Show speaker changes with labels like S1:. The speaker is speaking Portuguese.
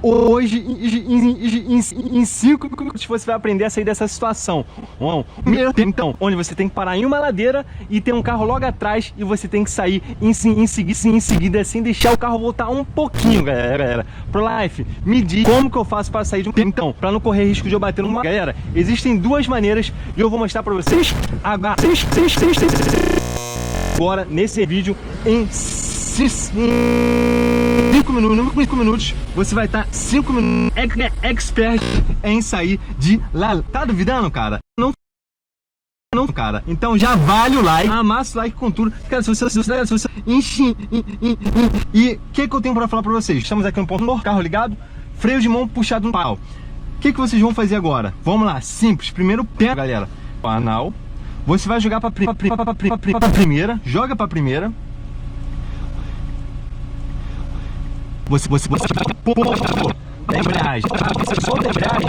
S1: Hoje, em 5 minutos, você vai aprender a sair dessa situação. Então, onde você tem que parar em uma ladeira e tem um carro logo atrás e você tem que sair em seguida, sem deixar o carro voltar um pouquinho, galera. Pro Life, me diz como que eu faço para sair de um... Então, para não correr risco de eu bater numa... Galera, existem duas maneiras e eu vou mostrar para vocês agora nesse vídeo em 5 minutos, você vai estar 5 minutos expert em sair de lá. Tá duvidando, cara? Não, cara. Então já vale o like, amassa o like com tudo. Cara, se você enche. E o que eu tenho pra falar pra vocês? Estamos aqui no ponto, carro ligado, freio de mão puxado no pau. O que vocês vão fazer agora? Vamos lá, simples. Primeiro, pega, galera, o anal. Você vai jogar pra primeira, joga pra primeira. Você embreagem. Você solta a embreagem,